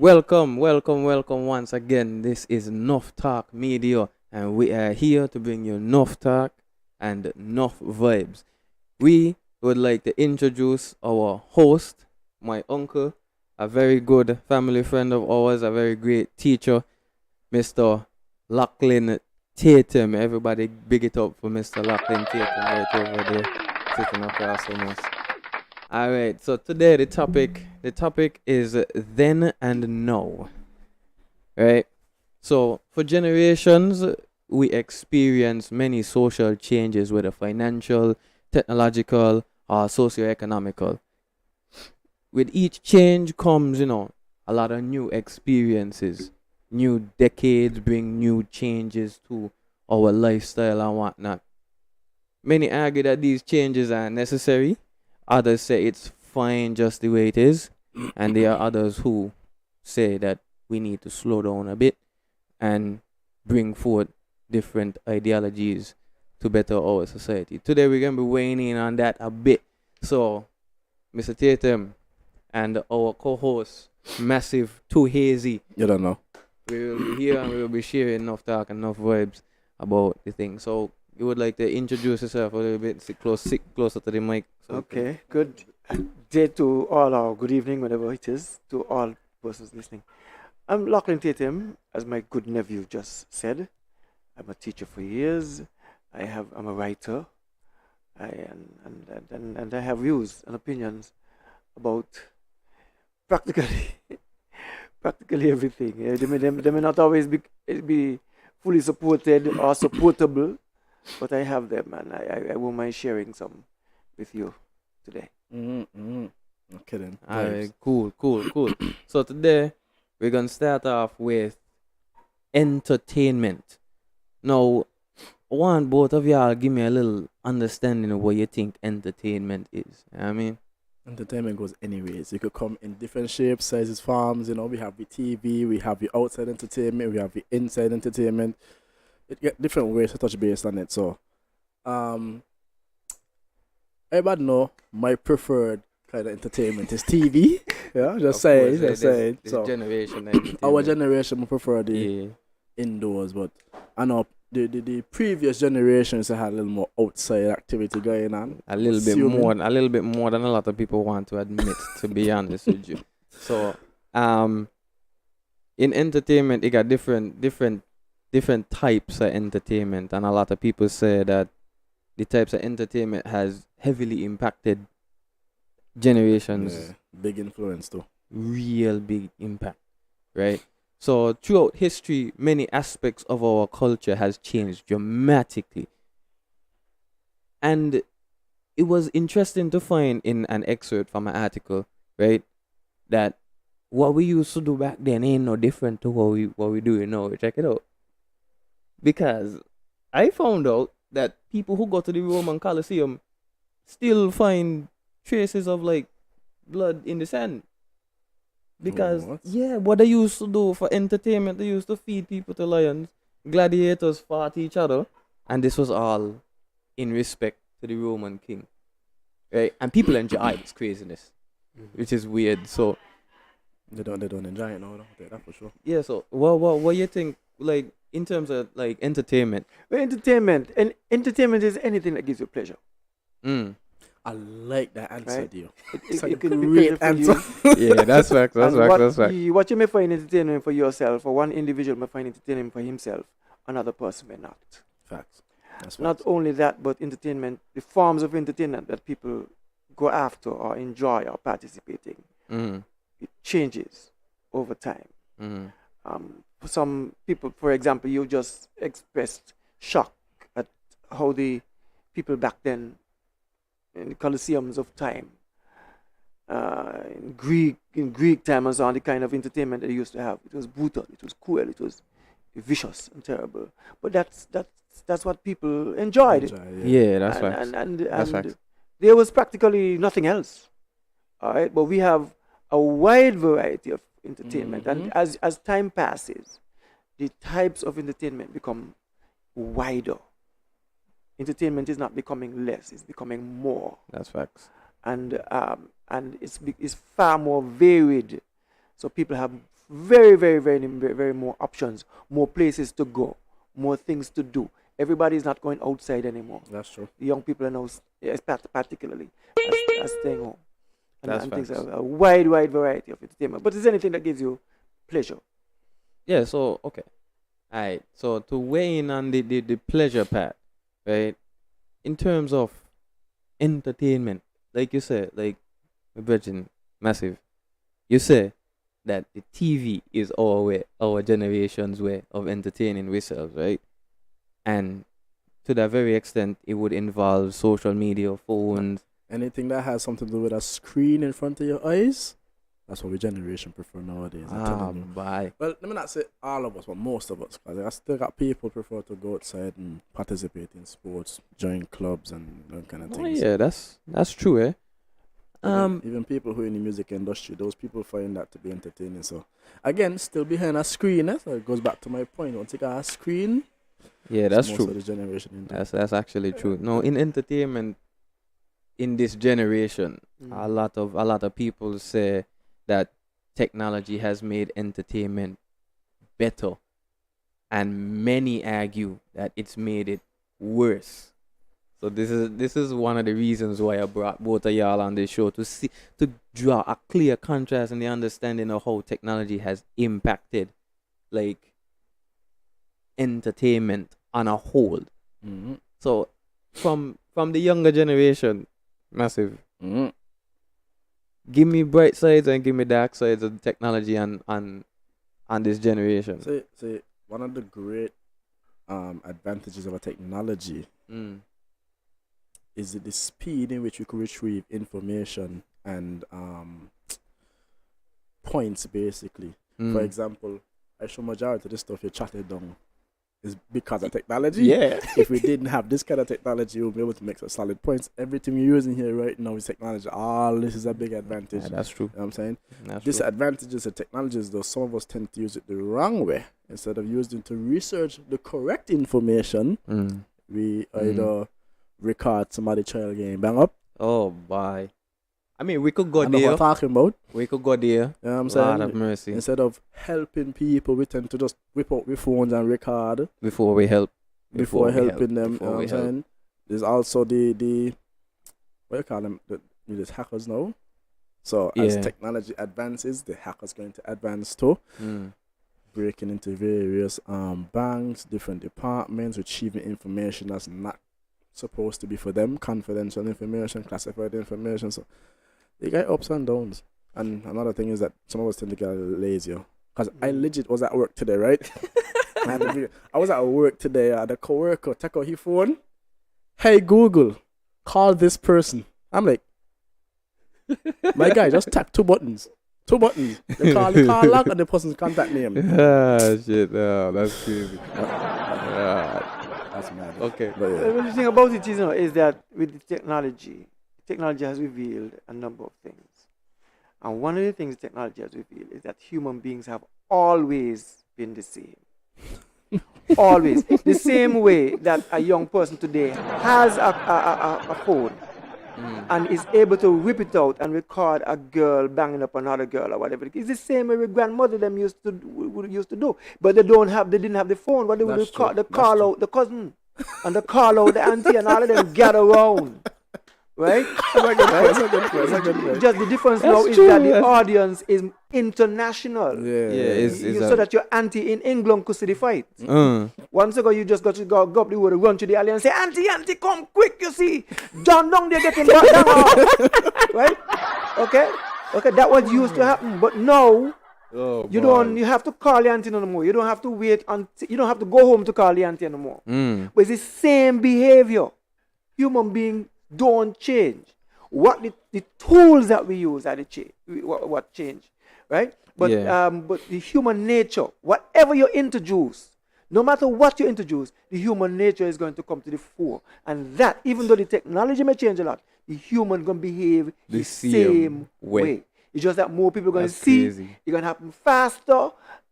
Welcome once again. This is Nuff Talk Media, and we are here to bring you Nuff Talk and Nuff Vibes. We would like to introduce our host, my uncle, a very good family friend of ours, a very great teacher, Mr. Loughlin Tatem. Everybody big it up for Mr. Loughlin Tatem right over there, sitting across from us. All right. So today the topic is then and now. Right. So for generations, we experience many social changes, whether financial, technological, or socio-economical. With each change comes, a lot of new experiences. New decades bring new changes to our lifestyle and whatnot. Many argue that these changes are necessary. Others say it's fine just the way it is. And there are others who say that we need to slow down a bit and bring forth different ideologies to better our society. Today we're going to be weighing in on that a bit. So, Mr. Tatum and our co-host, Massive Too Hazy, You don't know. we will be here and we will be sharing enough talk and enough vibes about the thing. So, you would like to introduce yourself a little bit, sit closer to the mic. So Okay, good day to all, or good evening, whatever it is, to all persons listening. I'm Lachlan Tatem, as my good nephew just said. I'm a teacher for years. I'm a writer. And I have views and opinions about practically practically everything. They may not always be fully supported or supportable, but I have them, and I won't mind sharing some with you today. Mm-hmm. Okay then. Alright, cool. So today we're gonna start off with entertainment. Now, I want both of y'all give me a little understanding of what you think entertainment is. You know what I mean? Entertainment goes anyways. You could come in different shapes, sizes, forms. We have the TV, we have the outside entertainment, we have the inside entertainment. It get different ways to touch base on it. So, everybody know my preferred kind of entertainment is TV. Yeah, just saying. This So, generation our entertainment. generation we prefer the Yeah. indoors, but I know the previous generations had a little more outside activity going on. A little bit more than a lot of people want to admit, to be honest with you. So, in entertainment, it got different types of entertainment, and a lot of people say that the types of entertainment has heavily impacted generations. Yeah, big influence too. Real big impact, right? So throughout history, many aspects of our culture has changed dramatically. And it was interesting to find in an excerpt from an article, right, that what we used to do back then ain't no different to what we do now. Check it out. Because I found out that people who go to the Roman Colosseum still find traces of like blood in the sand. Because What? what they used to do for entertainment, they used to feed people to lions, gladiators fought each other, and this was all in respect to the Roman king, right? And people enjoy this craziness, which is weird. So They don't enjoy it now, though. That's for sure. yeah, so what you think, like in terms of like entertainment? Well, entertainment is anything that gives you pleasure. Mm. I like that answer, Right. dear. It, a it could be great pleasure for answer. you. Yeah, that's facts. That's And facts. That's facts. what you may find entertainment for yourself, or one individual may find entertainment for himself, another person may not. Facts. That's Not facts. only that, but entertainment, the forms of entertainment that people go after or enjoy or participating, Mm. it changes over time. Mm. For some people, for example, you just expressed shock at how the people back then in the Colosseums of time, in Greek time and so on, the kind of entertainment they used to have. It was brutal, it was cruel, it was vicious and terrible. But that's what people enjoyed. Enjoy, Yeah, that's and, facts. and facts. there was practically nothing else. All right, but we have a wide variety of entertainment, and as time passes, the types of entertainment become wider. Entertainment is not becoming less; it's becoming more, That's facts. and it's far more varied. So people have very, very, very, very, very more options, more places to go, more things to do. Everybody's not going outside anymore. That's true. The young people are now, particularly, are staying home. That's And things facts. a wide, wide variety of entertainment. But is there anything that gives you pleasure? Yeah, so okay. Alright. So to weigh in on the pleasure part, right? In terms of entertainment, like you said, like Virgin Massive, you say that the TV is our way, our generation's way of entertaining ourselves, right? And to that very extent, it would involve social media, phones. Anything that has something to do with a screen in front of your eyes, that's what we generation prefer nowadays. I'm telling you. Bye. Well, let me not say all of us, but most of us, because I still got people prefer to go outside and participate in sports, join clubs and that kind of Oh things. yeah, that's true, eh? Even people who are in the music industry, those people find that to be entertaining. So, again, still behind a screen, eh? So it goes back to my point. Once you got a screen, yeah, that's most true. of the generation into. That's actually true. No, in entertainment, in this generation, a lot of people say that technology has made entertainment better, and many argue that it's made it worse. So this is one of the reasons why I brought both of y'all on this show to draw a clear contrast in the understanding of how technology has impacted like entertainment on a whole. Mm-hmm. So from the younger generation, Massive, Mm-hmm. give me bright sides and give me dark sides of technology on this generation. See, one of the great advantages of a technology is the speed in which we could retrieve information and points, basically. For example, I show majority of the stuff you chatted down is because of technology. Yeah. If we didn't have this kind of technology, we'll be able to make some solid points. Everything we're using here right now is technology. All this is a big advantage. Yeah, that's true. You know what I'm saying? That's Disadvantages of technologies, though, some of us tend to use it the wrong way. Instead of using it to research the correct information, we either record somebody child getting bang up. Oh, bye. I mean, we could go I know what there. I'm talking about. We could go there. You know what I'm Lord saying? have mercy. Instead of helping people, we tend to just whip out our phones and record Before we help. before helping them. You Before know what we I'm help. saying? There's also the what you call them? There's hackers now. So as Yeah. technology advances, the hackers going to advance too. Breaking into various banks, different departments, retrieving information that's not supposed to be for them, confidential information, classified information. So they get ups and downs. And another thing is that some of us tend to get lazier. Because I legit was at work today, right? I was at work today. The coworker take out his phone. Hey Google, call this person. I'm like, my guy, just tap two buttons. The call log and the person's contact name. Ah, shit. Oh, that's crazy. That's mad. Okay. But yeah. The thing about it is that with the technology has revealed a number of things. And one of the things technology has revealed is that human beings have always been the same. Always. The same way that a young person today has a phone and is able to whip it out and record a girl banging up another girl or whatever. It's the same way with grandmother them used to do. But they didn't have the phone. What they would That's do, true. they call out the cousin and they call out the auntie and all of them gather around. Right? That's a good point. Just the difference That's now is true, that the that's- audience is international. So that your auntie in England could see the fight. Once ago, you just got to go up the road, run to the alley and say, Auntie, come quick, you see. John down there getting back down. Right? Okay, that was used to happen. But now, you have to call the auntie no more. You don't have to wait until, you don't have to go home to call the auntie anymore. But it's the same behavior. Human beings don't change. What the tools that we use are the change. What change, right? But the human nature, whatever you introduce, no matter what you introduce, the human nature is going to come to the fore. And that, even though the technology may change a lot, the human going to behave the same way. It's just that more people are going to see. Crazy. It's going to happen faster.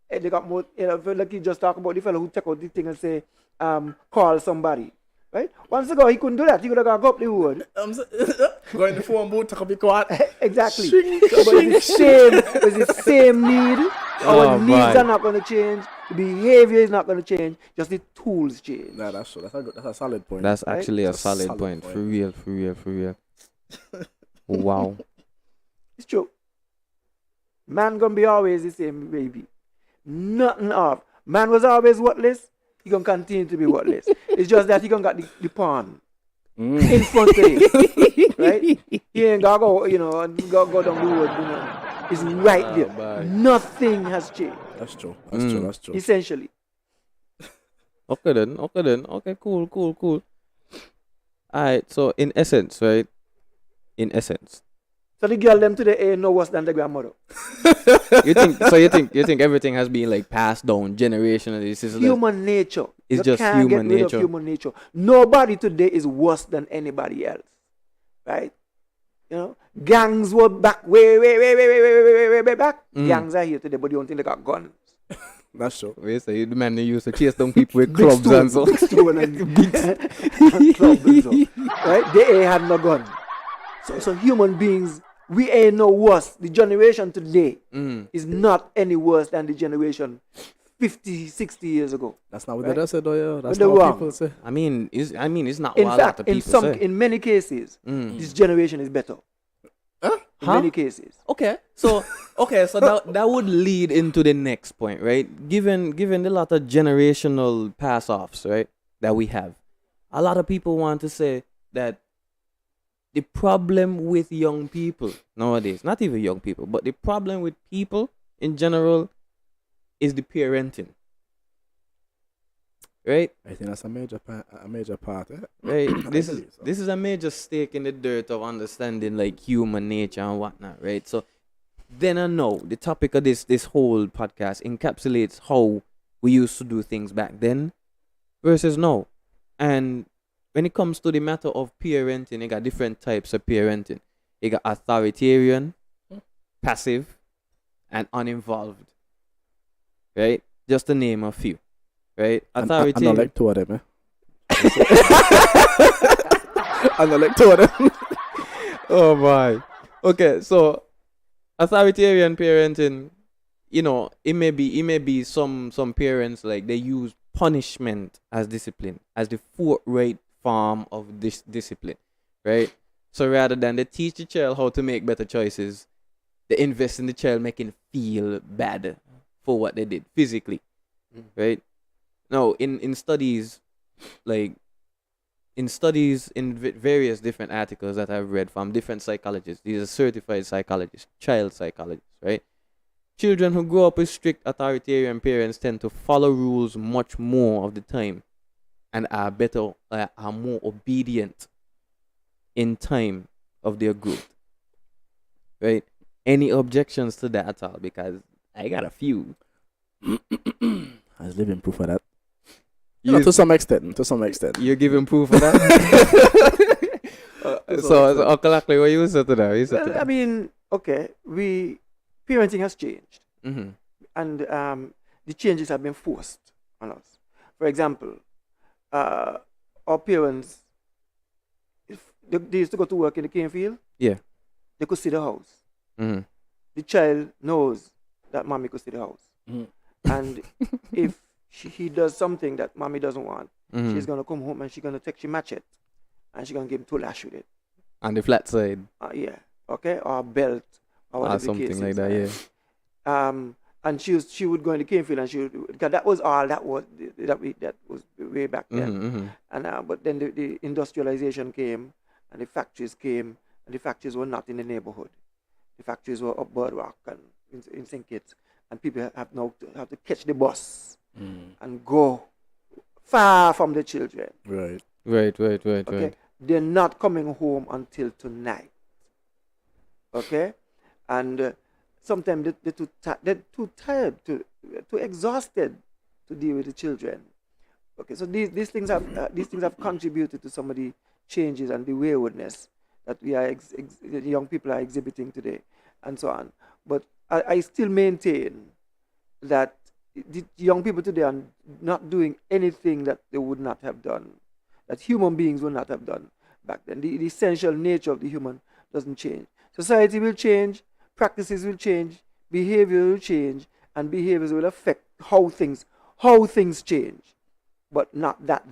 And they got more, like you just talk about the fellow who take out the thing and say, call somebody. Right? Once ago, he couldn't do that. He could have gone up the road. Go in the phone booth, take a big quad. Exactly. Shing, But it's the same need. Our needs boy. are not going to change. The behavior is not going to change. Just the tools change. Nah, that's true. That's a solid point. That's Right? actually a That's a solid solid point. point. For real, for real, for real. Wow. It's true. Man gonna be always the same, baby. Nothing off. Man was always worthless. He gonna continue to be worthless. It's just that he gonna got the pawn in front of him, right? He ain't gotta go, and go down the road. It's right there. Bye. Nothing has changed, That's true. That's true. That's true. essentially. Okay then. Okay, cool. Alright, so in essence, right? In essence. So the girl them today ain't no worse than the grandmother. You think everything has been like passed down generationally? This is Human nature. It's You just can't human get rid nature. of human nature. Nobody today is worse than anybody else, right? Gangs were back way back. Gangs are here today, but you don't think they got guns. That's true. we say the man they used to chase down people with clubs and so. Big stone and club and so. Right? They ain't had no gun. So human beings, we ain't no worse. The generation today is not any worse than the generation 50, 60 years ago. That's not what Right. they said, though, yeah. That's But not they're what wrong. people say. I mean, it's not In what a lot fact, of people say. in many cases, this generation is better. In Huh? many cases. Okay, so that would lead into the next point, right? Given the lot of generational pass offs, right, that we have, a lot of people want to say that the problem with young people nowadays, not even young people, but the problem with people in general is the parenting. Right? I think that's a major part. Right. I This believe so. is a major stake in the dirt of understanding like human nature and whatnot, right? So then I know the topic of this whole podcast encapsulates how we used to do things back then versus now. And when it comes to the matter of parenting, you got different types of parenting. You got authoritarian, passive, and uninvolved. Right? Just to name a few. Right? I Authoritarian. like two of them, eh? I like two of them. Oh my. Okay, so authoritarian parenting, it may be some parents like they use punishment as discipline, as the forthright form of this discipline, right? So rather than they teach the child how to make better choices, they invest in the child making feel bad for what they did physically, right? Now, in studies, like in various different articles that I've read from different psychologists, these are certified psychologists, child psychologists, right? Children who grow up with strict authoritarian parents tend to follow rules much more of the time and are more obedient in time of their growth, right? Any objections to that at all? Because I got a few. I was living proof of that. You- To some extent. You're giving proof of that? So Uncle Ackley, what you said to that? You said to Well, that? I mean, okay, parenting has changed, Mm-hmm. and the changes have been forced on us. For example, our parents, if they used to go to work in the cane field, Yeah. they could see the house. Mm-hmm. The child knows that mommy could see the house, and if he does something that mommy doesn't want, Mm-hmm. she's gonna come home and she's gonna take she match it, and she's gonna give him 2 lash with it. On the flat side. Yeah, okay, or a belt, or whatever the Something case like is, that, right? yeah. And she would go in the cane field and because that was all that was way back then. Mm-hmm. And but then the industrialization came, and the factories came, and the factories were not in the neighborhood. The factories were up Boardwalk and in St. Kitts, and people have to catch the bus and go far from the children. Right. Right. Okay, they're not coming home until tonight. Okay, and sometimes they're too tired, too exhausted to deal with the children. Okay, so these things have contributed to some of the changes and the waywardness that the young people are exhibiting today, and so on. But I still maintain that the young people today are not doing anything that they would not have done, that human beings will not have done back then. The essential nature of the human doesn't change. Society will change, practices will change, behavior will change, and behaviors will affect how things change, but not that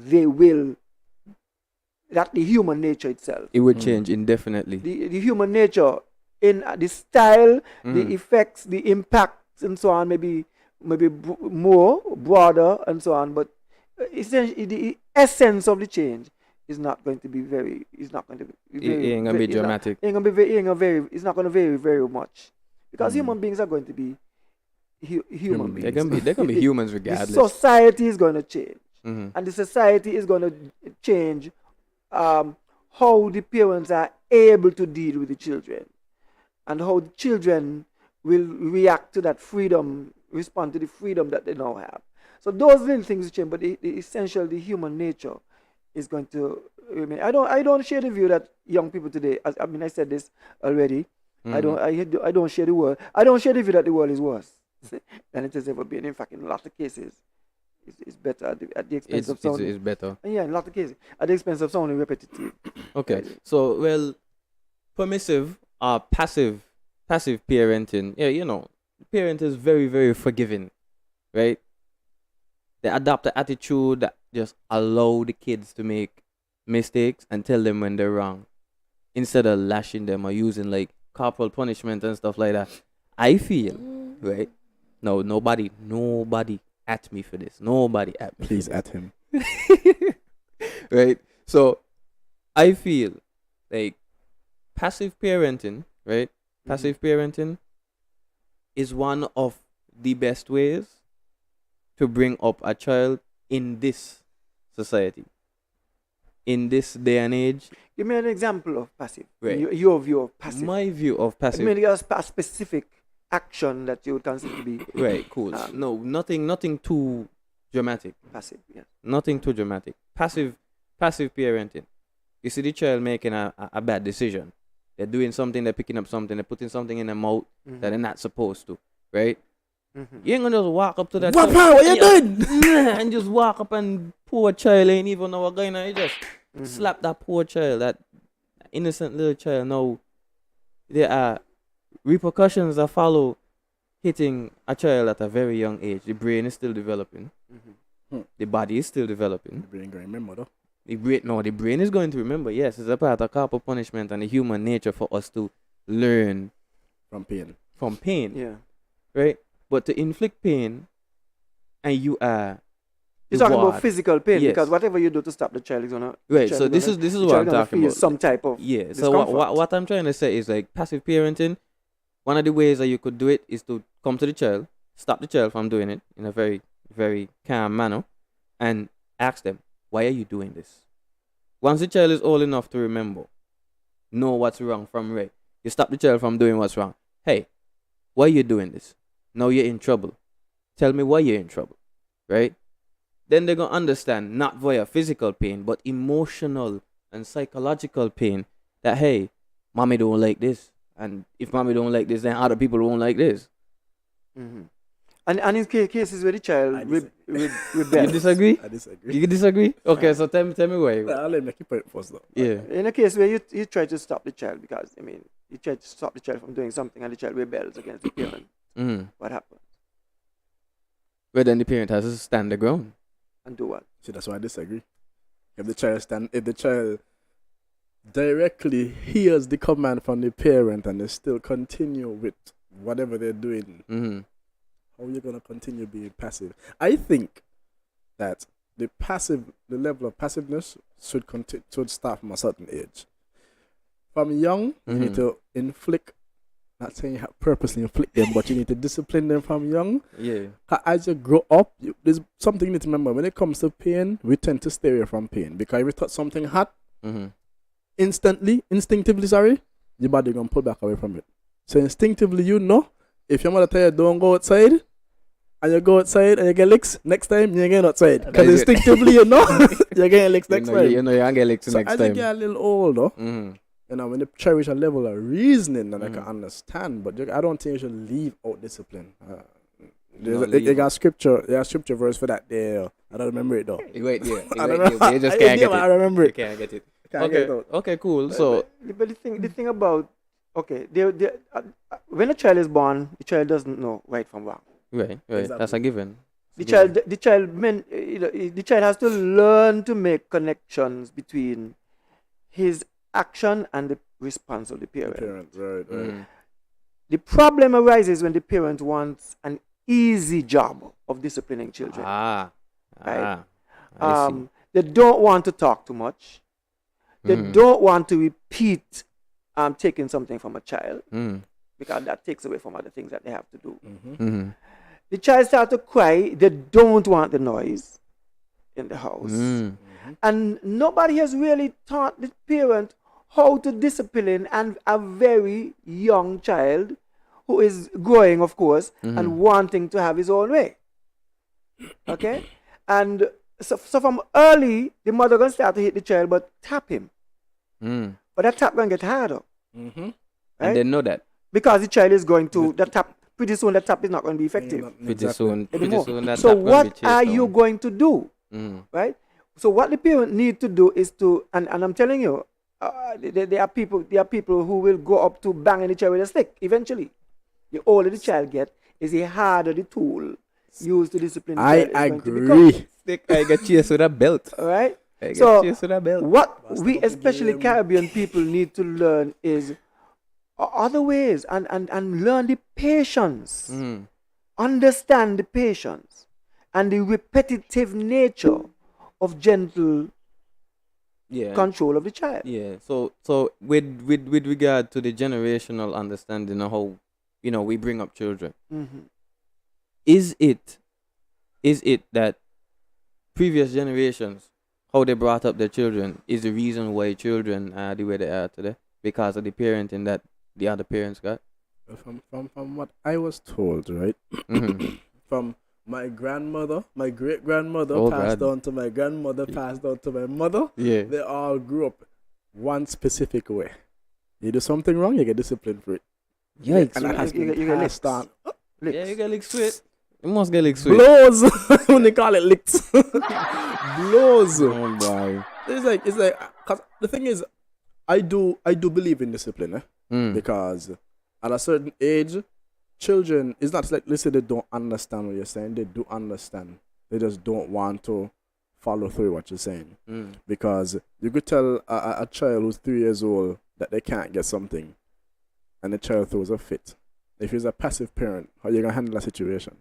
that the human nature itself. It would change indefinitely. The human nature in the style, the effects, the impacts, and so on, maybe more broader and so on, but essentially the essence of the change is not going to be very. It's not going to be. It ain't gonna be dramatic. It's not going to vary very much, because human beings are going to be human beings. They're gonna be humans regardless. The society is going to change, Mhm. and the society is going to change how the parents are able to deal with the children, and how the children will react to that freedom, respond to the freedom that they now have. So those little things change, but the essential, the human nature is going to remain. I don't share the view that young people today, I said this already. I don't share the world. I don't share the view that the world is worse than it has ever been. In fact, in a lot of cases, it's better at the expense of sounding. It's better. Yeah, in a lot of cases, at the expense of sounding repetitive. Okay, so well, permissive or passive parenting. Yeah, parent is very, very forgiving, right? They adopt an attitude that just allow the kids to make mistakes and tell them when they're wrong, instead of lashing them or using like corporal punishment and stuff like that. I feel, right? No, nobody at me for this. Nobody at me. Please at him. Right? So I feel like passive parenting, right? Passive parenting is one of the best ways to bring up a child in this society, in this day and age. Give me an example of passive. Right. Your view of passive. My view of passive. I mean, a specific action that you would consider to be Right, cool. No, nothing too dramatic. passive. Yeah. Nothing too dramatic. Passive parenting. You see the child making a bad decision. They're doing something, they're picking up something, they're putting something in their mouth that they're not supposed to, right? You ain't gonna just walk up to that child. What you doing? And just walk up and poor child ain't even know what going on. You just slap that poor child, that innocent little child. No, there are repercussions that follow hitting a child at a very young age. The brain is still developing. The body is still developing. The brain gonna remember though. The brain is going to remember. Yes, it's a part of corporal punishment and the human nature for us to learn From pain. Yeah. right? But to inflict pain, and you are You're talking about reward. physical pain, Yes. because whatever you do to stop the child is gonna. Right. So this is what I'm talking about. Some type of. Yeah. So discomfort. what I'm trying to say is like passive parenting. One of the ways that you could do it is to come to the child, stop the child from doing it in a very, very calm manner, and ask them, why are you doing this? Once the child is old enough to know what's wrong from right, you stop the child from doing what's wrong. Hey, why are you doing this? Now you're in trouble. Tell me why you're in trouble, right? Then they're going to understand, not via physical pain, but emotional and psychological pain, that, hey, mommy don't like this. And if mommy don't like this, then other people won't like this. And in cases where the child rebels. You disagree? I disagree. You disagree? Okay, so tell me why. I'll let me keep it first though. Yeah. In a case where you try to stop the child, because you try to stop the child from doing something and the child rebels against the parent, what happens? But then the parent has to stand the ground. And do what? See, that's why I disagree. If the child directly hears the command from the parent and they still continue with whatever they're doing, how are you gonna continue being passive? I think that the level of passiveness should start from a certain age. From young, you need to inflict. Not saying you have purposely inflict them, but you need to discipline them from young. Yeah. As you grow up, there's something you need to remember. When it comes to pain, we tend to stay away from pain. Because if you touch something hot, instinctively, your body going to pull back away from it. So instinctively, if your mother tell you don't go outside, and you go outside and you get licks, next time you're getting outside. Because instinctively, you're getting licks next time. You're going to get licks next time. So as you get a little older, when you cherish a level of reasoning, then I can understand. But I don't think you should leave out discipline. You got scripture. There scripture verse for that there. I don't remember it though. Wait, yeah. I don't know. You just can't get it. I remember You it. can't get it. Can't get it out. Okay, cool. So, But the thing about when a child is born, the child doesn't know right from wrong. right. Exactly. That's a given. The child has to learn to make connections between his action and the response of the parent. Right. Mm. The problem arises when the parent wants an easy job of disciplining children. Right. Right. I see. They don't want to talk too much. They don't want to repeat taking something from a child because that takes away from other things that they have to do. Mm-hmm. The child starts to cry. They don't want the noise in the house. And nobody has really taught the parent how to discipline and a very young child who is growing, of course, and wanting to have his own way. Okay? And so from early, the mother going to start to hit the child, but tap him. But that tap going to get harder. Right? And they know that. Because the child is going to, that tap, pretty soon that tap is not going to be effective. Pretty soon that So tap gonna be what are chased you down. going to do? Right? So what the parent need to do is to, and I'm telling you, there are people who will go up to banging the child with a stick eventually. The older the child get, is the harder the tool used to discipline the child I is going to agree. become. Stick, I get chased with a belt. All right? I get So chased with a belt. what we, especially Caribbean people, need to learn is other ways and learn the patience. Understand the patience and the repetitive nature of gentle control of the child. Yeah. So with regard to the generational understanding of how we bring up children, is it that previous generations, how they brought up their children, is the reason why children are the way they are today, because of the parenting that the other parents got? From what I was told, right? From my grandmother, my great grandmother passed on to my grandmother, passed on to my mother. Yeah. They all grew up one specific way. You do something wrong, you get disciplined for it. Yikes. And that has You been get passed on. Yeah, you get lick sweet. You must get lick sweet. Blows. When they call it licks. Blows. Oh boy. It's like, cause the thing is, I do believe in discipline, because at a certain age, children, it's not like, listen, they don't understand what you're saying. They do understand. They just don't want to follow through what you're saying. Because you could tell a child who's 3 years old that they can't get something, and the child throws a fit. If he's a passive parent, how you gonna handle that situation?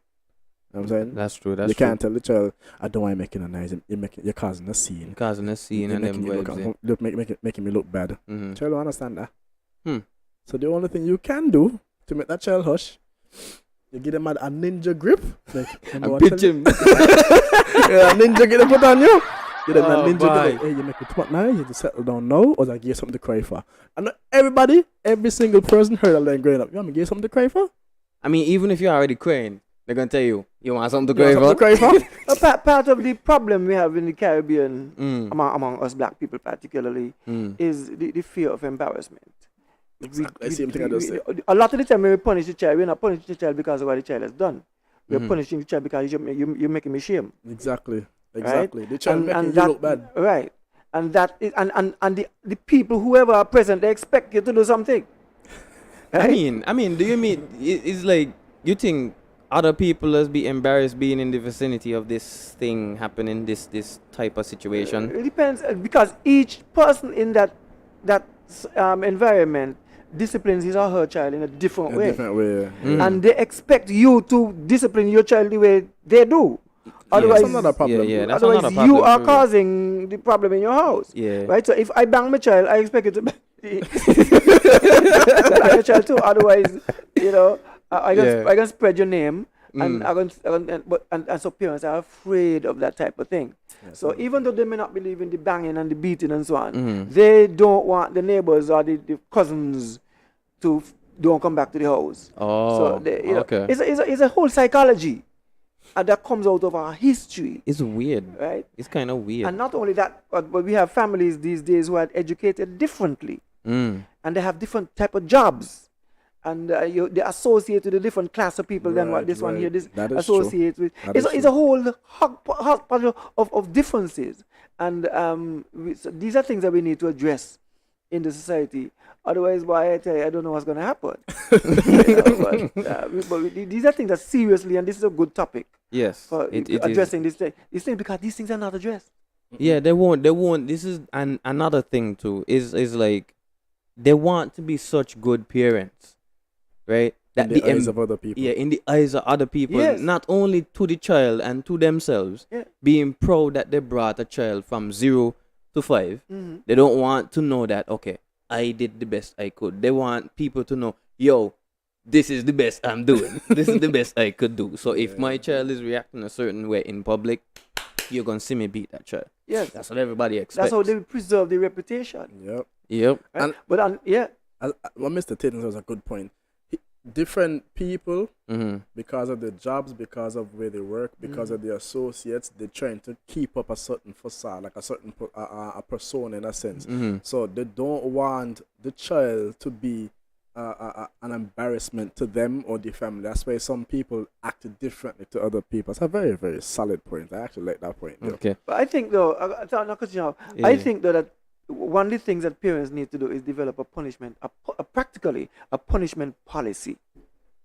You know what I'm saying? That's true. You can't tell the child, I don't want you making a noise. You're causing a scene. Causing a scene and them vibes. Making me look bad. Mm-hmm. Child don't understand that. So the only thing you can do to make that child hush, you give them a ninja grip. Like, And pitch him. Yeah, a ninja get them put on you. Give them a ninja bye. grip. Hey, you make it too much now. You just settle down now, or I give you something to cry for. And everybody, every single person heard that line growing up. You want me to give you something to cry for? I mean, even if you're already crying, they're gonna tell you want something to cry for. Part of the problem we have in the Caribbean, among us black people particularly, is the fear of embarrassment. Exactly. Same thing I just said. A lot of the time when we punish the child, we're not punishing the child because of what the child has done. We're punishing the child because you're making me shame. Exactly. Right? The child making you that, look bad. Right. And that is, and the people, whoever are present, they expect you to do something. Right? I mean, do you mean it's like you think other people will be embarrassed being in the vicinity of this thing happening, this type of situation? It depends, because each person in that environment disciplines his or her child in a different way. And they expect you to discipline your child the way they do. Otherwise, that's another problem. Yeah, that's otherwise another problem. you are causing the problem in your house. Yeah. Right? So if I bang my child, I expect you to bang your child too. Otherwise, I can spread your name. And so parents are afraid of that type of thing. Yes, so even though they may not believe in the banging and the beating and so on, they don't want the neighbors or the cousins to don't come back to the house. Oh, so okay. It's a whole psychology that comes out of our history. It's weird, right? It's kind of weird. And not only that, but we have families these days who are educated differently, and they have different type of jobs. and they associate with a different class of people than what this one here That is associates with. That It's, is it's true. a whole hodgepodge of differences, and so these are things that we need to address in the society. Otherwise, why I tell you, I don't know what's going to happen. These are things that seriously, and this is a good topic Yes, for it is. addressing these things because these things are not addressed. Yeah, they won't. This is another thing too. Is like they want to be such good parents, right? In the eyes of other people. Yeah, in the eyes of other people, Yes. not only to the child and to themselves, Yeah. being proud that they brought a child from 0 to 5. Mhm. They don't want to know that, okay, I did the best I could. They want people to know, yo, this is the best I'm doing. This is the best I could do. So if my child is reacting a certain way in public, you're going to see me beat that child. Yes, That's what everybody expects. that's how they preserve their reputation. Yep. Yep. Right? And- But yeah, What Mr. Tatum said was a good point. Different people, Mm-hmm. because of their jobs, because of where they work, because of their associates, they're trying to keep up a certain facade, like a certain a persona in a sense. Mm-hmm. So they don't want the child to be an embarrassment to them or the family. That's why some people act differently to other people. It's a very, very solid point. I actually like that point. Yeah. Okay. but I think though, I Yeah. think though that one of the things that parents need to do is develop a punishment, practically a punishment policy.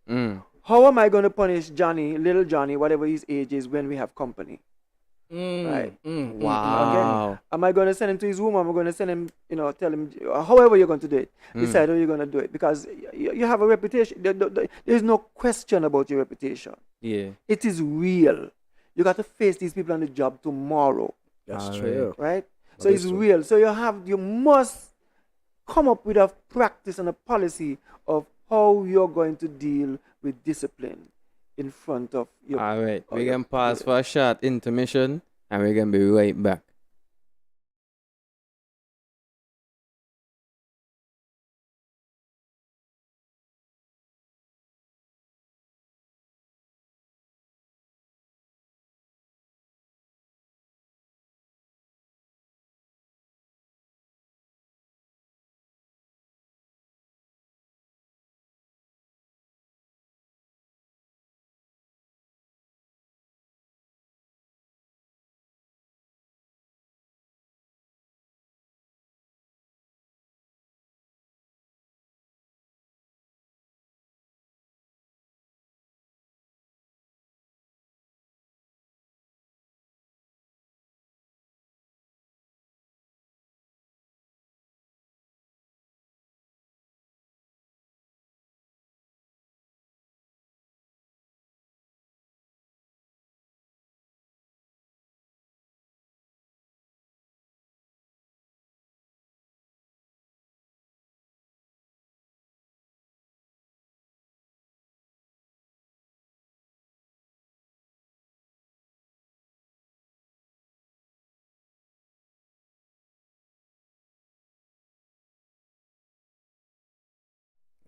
Mm. How am I going to punish Johnny, little Johnny, whatever his age is, when we have company? Right. Wow. Am I going to send him to his room? Am I going to send him, tell him, however you're going to do it, decide how you're going to do it, because you have a reputation. There's no question about your reputation. Yeah. It is real. You got to face these people on the job tomorrow, That's Alright. true. right? That So is it's true. real. So you must come up with a practice and a policy of how you're going to deal with discipline in front of your. All right. Oh, We yeah. can pause for a short intermission and we're going to be right back.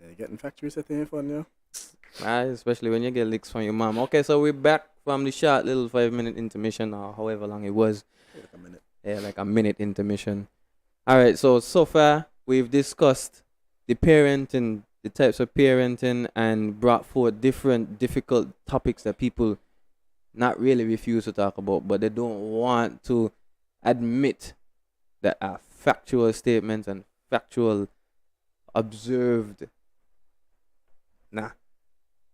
Yeah, you getting factory setting fun, yeah? Especially when you get licks from your mom. Okay, so we're back from the short little 5-minute intermission or however long it was. Like a minute. Yeah, like a minute intermission. All right, so far we've discussed the parenting, the types of parenting, and brought forth different difficult topics that people not really refuse to talk about, but they don't want to admit that are factual statements and factual observed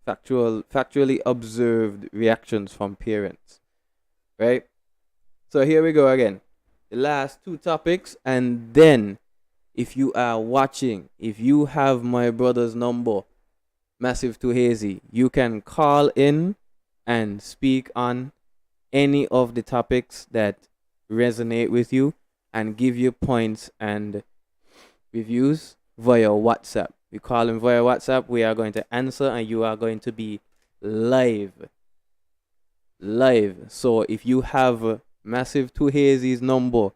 factually observed reactions from parents, right? So here we go again, the last two topics, and then if you are watching, if you have my brother's number, Massive to Hazy, you can call in and speak on any of the topics that resonate with you and give your points and reviews via WhatsApp. We call him via WhatsApp. We are going to answer and you are going to be live. So if you have Massive to Hazy's number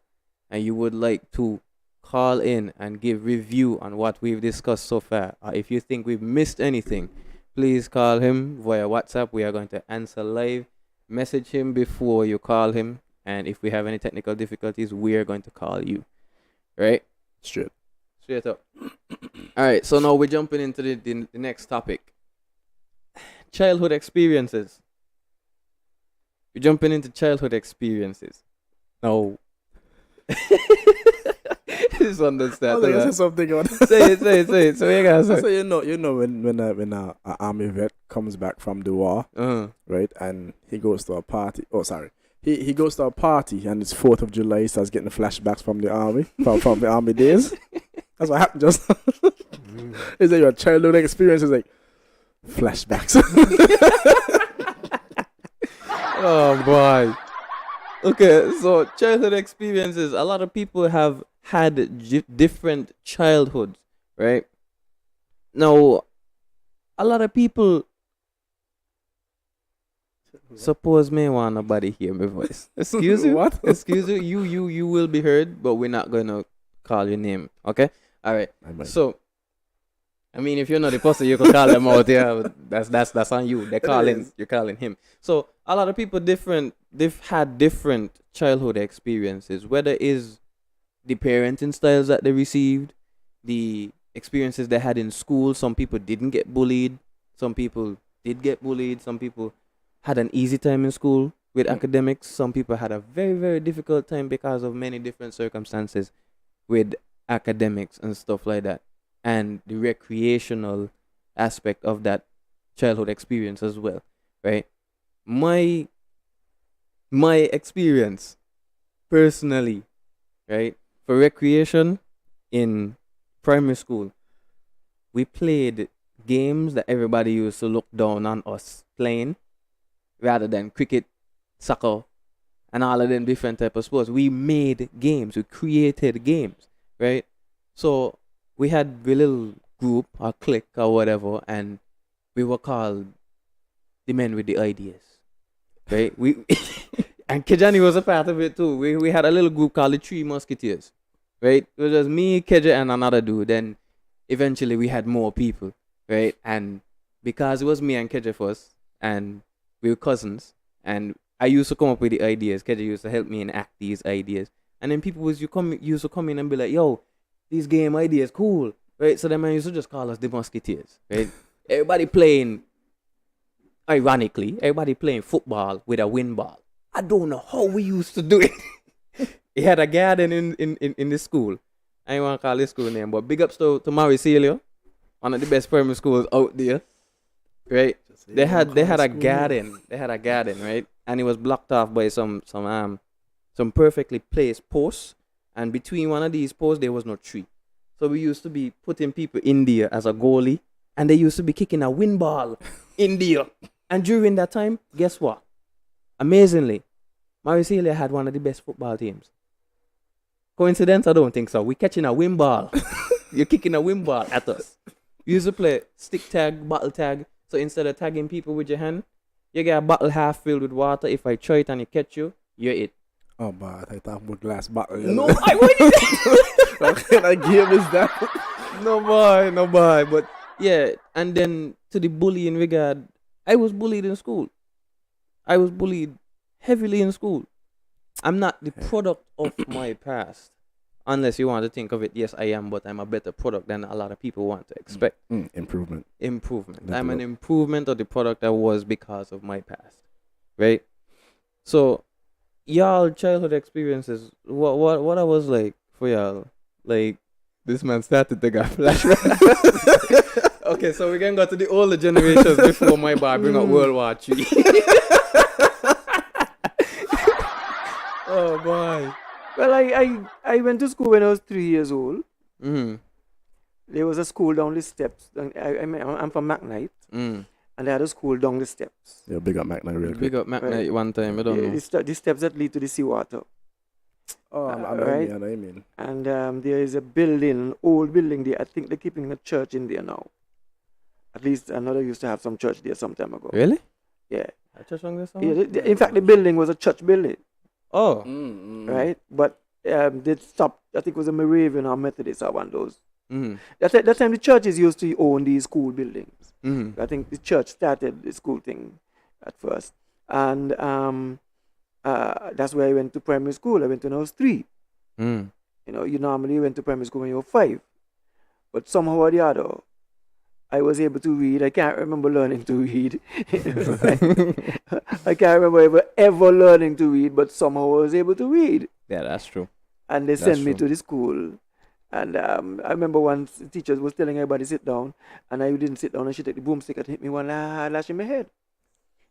and you would like to call in and give review on what we've discussed so far, or if you think we've missed anything, please call him via WhatsApp. We are going to answer live. Message him before you call him. And if we have any technical difficulties, we are going to call you. Right? Straight. Straight up. All right, so now we're jumping into the next topic. Childhood experiences. We're jumping into childhood experiences. Now, this one does that. I was gonna say something on. Say it. So you guys So say. you know when a army vet comes back from the war, right, and he goes to a party. Oh, sorry. He goes to a party and it's 4th of July. He starts getting flashbacks from the army, from the army days. That's what happened just. Is that your childhood experience? Is like flashbacks. Oh boy. Okay, so childhood experiences. A lot of people have had different childhoods, right? Now, a lot of people. Suppose me want nobody hear my voice. Excuse you. What? Excuse you. You will be heard, but we're not gonna call your name. Okay. All right. So, I mean, if you're not the person, you can call them out. Yeah, that's on you. You're calling him. So a lot of people they've had different childhood experiences. Whether is the parenting styles that they received, the experiences they had in school. Some people didn't get bullied. Some people did get bullied. Some people had an easy time in school with academics. Some people had a very, very difficult time because of many different circumstances with academics and stuff like that. And the recreational aspect of that childhood experience as well, right? My experience personally, right, for recreation in primary school, we played games that everybody used to look down on us playing rather than cricket, soccer, and all of them different type of sports. We made games. We created games, right? So we had a little group or clique or whatever, and we were called the men with the ideas, right? We and Kejani was a part of it too. We had a little group called the Three Musketeers, right? It was just me, Keja, and another dude. Then eventually we had more people, right? And because it was me and Keja first, and we were cousins, and I used to come up with the ideas. Keja used to help me enact these ideas, and then people used to come in and be like, "Yo, these game ideas cool," right? So then man used to just call us the Musketeers, right? Everybody playing football with a wind ball. I don't know how we used to do it. He had a garden in the school. I ain't want to call this school name, but big ups to Maricelia, one of the best primary schools out there, right? They had a garden. They had a garden, right? And it was blocked off by some perfectly placed posts. And between one of these posts, there was no tree. So we used to be putting people in there as a goalie, and they used to be kicking a wind ball in there. And during that time, guess what? Amazingly, Maricelia had one of the best football teams. Coincidence? I don't think so. We're catching a wind ball. You're kicking a wind ball at us. We used to play stick tag, bottle tag. So instead of tagging people with your hand, you get a bottle half filled with water. If I throw it and you catch you, you're it. Oh, but I thought about glass bottle. No, I wouldn't. What kind of game is that? No boy. But yeah, and then to the bullying regard, I was bullied in school. I was bullied heavily in school. I'm not the product of my past. Unless you want to think of it, yes, I am, but I'm a better product than a lot of people want to expect. Improvement. I'm an improvement of the product I was because of my past, right? So, y'all childhood experiences, what I was like for y'all, like this man started to get flashback. Okay, so we can go to the older generations before my bar bring up World War III. Oh boy. Well, I went to school when I was 3 years old. Mm-hmm. There was a school down the steps. I'm from McKnight. Mm. And they had a school down the steps. Yeah, big up McKnight real quick. Big up McKnight one time, I don't know. The steps that lead to the seawater. Oh, I know right? what you mean. And there is a building, an old building there. I think they're keeping a church in there now. At least another used to have some church there some time ago. Really? Yeah. A church on this one? Yeah, in fact, the building was a church building. Oh. Right? But they stopped, I think it was a Moravian or Methodist or one of those. Mm-hmm. That time the churches used to own these school buildings. Mm-hmm. I think the church started the school thing at first. And that's where I went to primary school. I went when I was 3. Mm. You know, you normally went to primary school when you were 5. but somehow or the other, I was able to read. I can't remember learning to read. I can't remember ever learning to read, but somehow I was able to read. Yeah, that's true. And they That's sent me true. to the school. And I remember once the teacher was telling everybody sit down, and I didn't sit down, and she took the broomstick and hit me one lash in my head.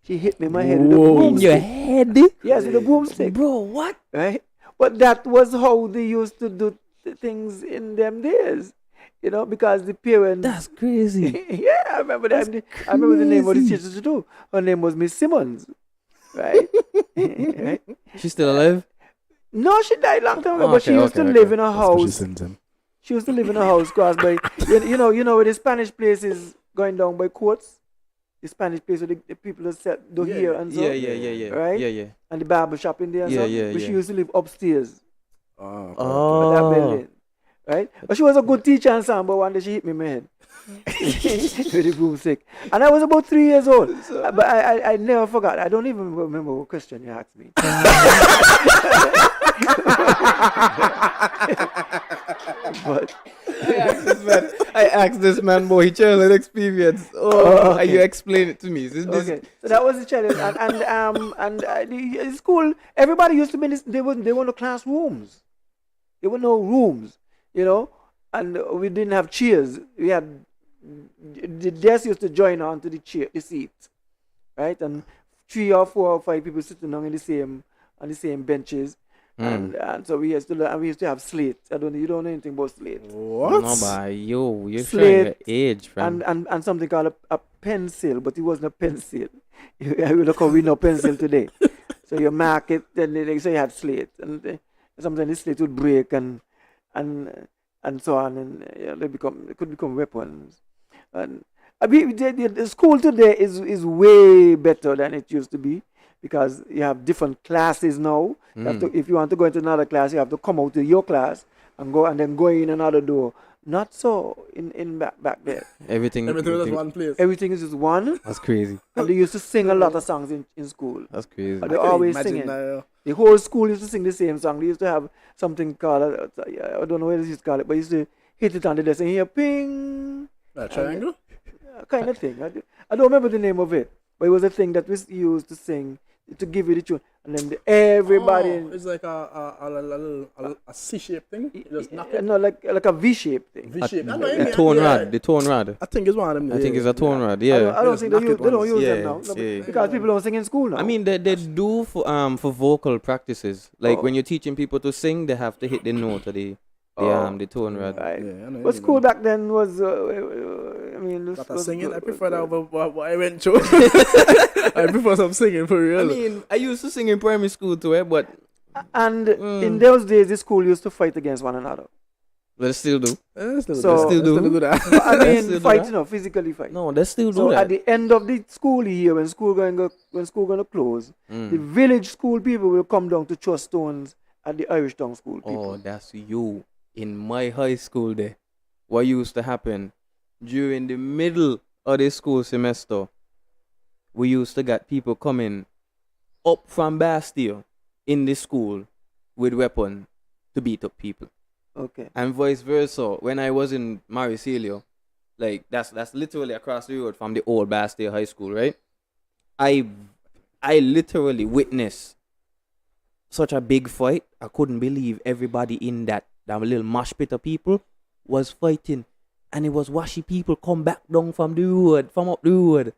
She hit me in my head with a Whoa. broomstick. In your head? Yes, with a broomstick. Bro, what? Right? But that was how they used to do things in them days. You know, because the parents. That's crazy. Yeah, I remember that. I remember the name of the crazy. teacher too. Her name was Miss Simmons. Right? Right? She's still alive? No, she died long time ago, Oh, but she okay, used to okay, live okay. in a That's what she house. sends him. She used to live in a house crossed by, you know where the Spanish place is going down by Courts? The Spanish place where the people that sell do Yeah, hair and so. Yeah. Right? Yeah. And the barber shop in there and so. Yeah, But she yeah. used to live upstairs Oh. Oh. of that building. Right? But she was a good teacher and so, but one day she hit me in my head. With the broomstick. And I was about 3 years old. But I never forgot. I don't even remember what question you asked me. But I asked this man, boy, childhood experience. Oh, and you okay. explain it to me. okay, so that was the challenge, and the school. Everybody used to be in this. They were no classrooms. There were no rooms, you know, and we didn't have chairs. We had the desk used to join onto the seat, right, and 3 or 4 or 5 people sitting on the same benches. And so we used to have slates. You don't know anything about slates. What? No, but you're Slate showing your age, fam. And something called a pencil, but it wasn't a pencil. Look how we know pencil today. So you mark it, then they say you had slate, and sometimes the slate would break and so on, and they could become weapons. And I mean, the school today is way better than it used to be. Because you have different classes now. You have to, if you want to go into another class, you have to come out to your class and then go in another door. Not so in back there. Everything was one place. Everything is just one. That's crazy. And they used to sing a lot of songs in school. That's crazy. They always singing. The whole school used to sing the same song. They used to have something called, I don't know what they used to call it, but they used to hit it on the desk and hear ping. A triangle? Kind of thing. I don't remember the name of it. But it was a thing that we used to sing to give you the tune. And then everybody. It's like a C-shaped thing. You just knock it. No, like a V-shaped thing. V-shaped. The tone rod. The tone rod. I think it's one of them. I think it's a tone rod. I Yeah. don't think they don't use Yeah, them now. No, yeah. because people don't sing in school now. I mean, they do for vocal practices. Like when you're teaching people to sing, they have to hit the note of the tone rod. Right. Yeah, I know. But school back then was, I mean... But singing, I prefer that over what I went through. I prefer some singing for real. I mean, I used to sing in primary school too, but And in those days, the school used to fight against one another. they still do. Still do that. I Still mean, do fight, that? physically fight. No, they still do So that. at the end of the school year, when school gonna close, the village school people will come down to throw stones at the Irish Town school people. Oh, that's you. In my high school there, what used to happen during the middle of the school semester, we used to get people coming up from Bastille in the school with weapon to beat up people. Okay. And vice versa. When I was in Marisilio, like that's literally across the road from the old Bastille High School, right? I literally witnessed such a big fight. I couldn't believe everybody in that little mosh pit of people was fighting, and it was washy people come back down from up the road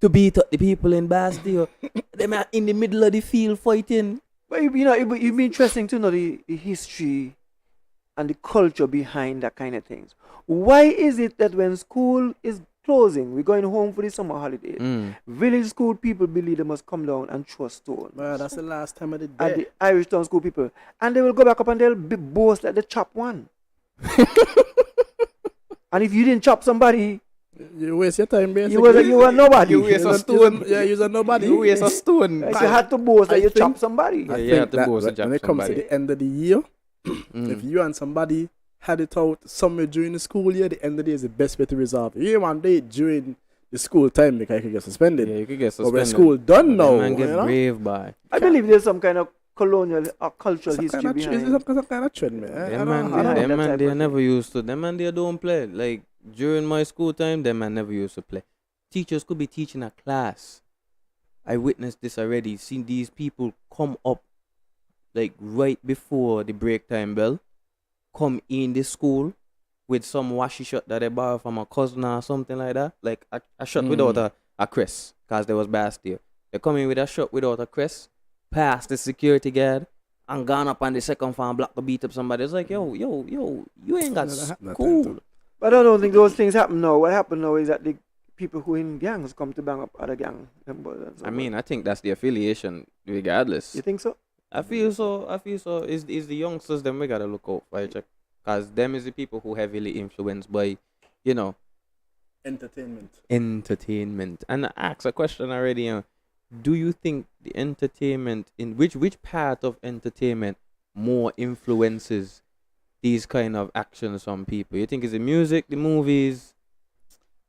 to beat up the people in Bastille. Them are in the middle of the field fighting. But you know, it'd be interesting to know the history and the culture behind that kind of things. Why is it that when school is closing, we're going home for the summer holidays, village school people believe they must come down and throw stones? Man, that's the last time of the At day. the Irish Town school people. And they will go back up and they'll boast that they chop one. And if you didn't chop somebody, You waste your time, basically. you were nobody. You waste a stone. Yeah, you're a nobody. You waste a stone. Right? You had to boast that I you think- chopped somebody. I Yeah, you think have to that boast and when chop it comes to somebody. the end of the year, if you and somebody had it out somewhere during the school year, the end of the day is the best way to resolve it. You don't want to do it during the school time because you could get suspended. Yeah, you could get But when suspended. school done now, Man you get know? brave by. I believe there's some kind of colonial or cultural It's a history kind of, behind. it's a kind of trend, man. I Them don't man, know. that them man, type they of never thing. used to. Them man, they don't play. Like during my school time, them man never used to play. Teachers could be teaching a class. I witnessed this already. Seen these people come up like right before the break time bell, come in the school with some washi shirt that they borrowed from a cousin or something like that. Like a shirt without a crest, because there was Bastille. They come in with a shirt without a crest, past the security guard, and gone up on the second floor and block to beat up somebody. It's like, yo, you ain't got school. But I don't think those things happen now. What happened now is that the people who in gangs come to bang up other gang members. And so I mean, I think that's the affiliation regardless. you think so? I feel so. Is the youngsters them we gotta look out for, check, cause them is the people who heavily influenced by, entertainment. And I asked a question already. Do you think the entertainment in which part of entertainment more influences these kind of actions from people? You think it's the music, the movies?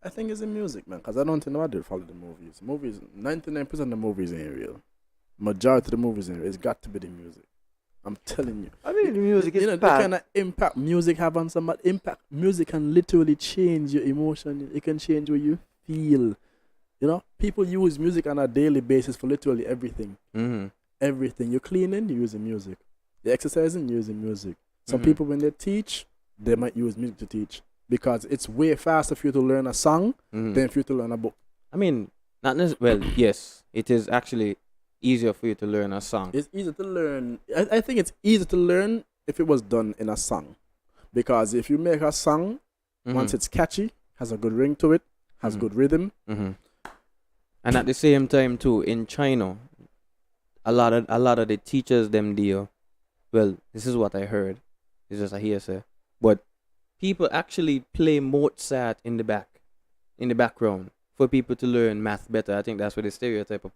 I think it's the music, man, because I don't think nobody follow the movies. 99% of the movies ain't real. Majority of the movies ain't real. It's got to be the music. I'm telling you. I mean, the music is the bad. kind of impact music have on somebody. Impact music can literally change your emotion. It can change what you feel. People use music on a daily basis for literally everything. Mm-hmm. Everything. You're cleaning, you're using music. You're exercising, you're using music. Some people, when they teach, they might use music to teach, because it's way faster for you to learn a song than for you to learn a book. I mean, not necessarily. Well, yes, it is actually easier for you to learn a song. It's easier to learn. I think it's easier to learn if it was done in a song, because if you make a song, once it's catchy, has a good ring to it, has good rhythm. And at the same time too, in China, a lot of the teachers them deal. Well, this is what I heard. It's just a hearsay, but people actually play Mozart in the background for people to learn math better. I think that's where the stereotype of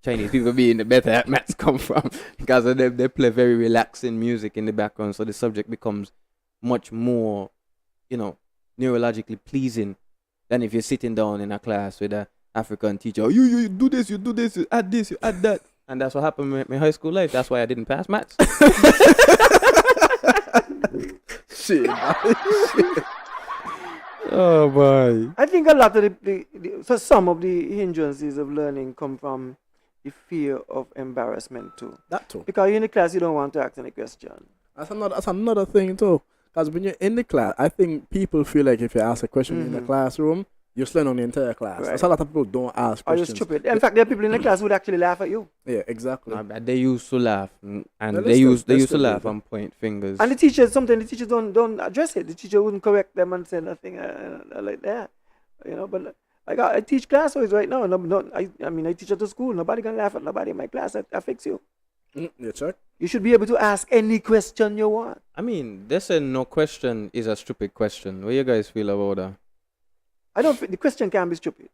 Chinese people being the better at maths come from, because of them. They play very relaxing music in the background, so the subject becomes much more, neurologically pleasing than if you're sitting down in a class with a African teacher. Oh, you do this, you add this, you add that. And that's what happened with my high school life. That's why I didn't pass maths. Shit. Oh boy. I think a lot of so some of the hindrances of learning come from the fear of embarrassment too. That too. Because you're in the class, you don't want to ask any question. That's another thing too. Because when you're in the class, I think people feel like if you ask a question in the classroom, you're slowing on the entire class. Right. That's a lot of people don't ask Or you're questions. stupid. In fact, there are people in the class who would actually laugh at you. Yeah, exactly. They used to laugh, and Well, they used to still laugh do that. and point fingers. And the teachers, sometimes the teachers don't address it. The teacher wouldn't correct them and say nothing like that. But I teach classes right now. I teach at the school. Nobody can laugh at nobody in my class. I fix you. You check? You should be able to ask any question you want. I mean, they say no question is a stupid question. What you guys feel about that? I don't think the question can be stupid.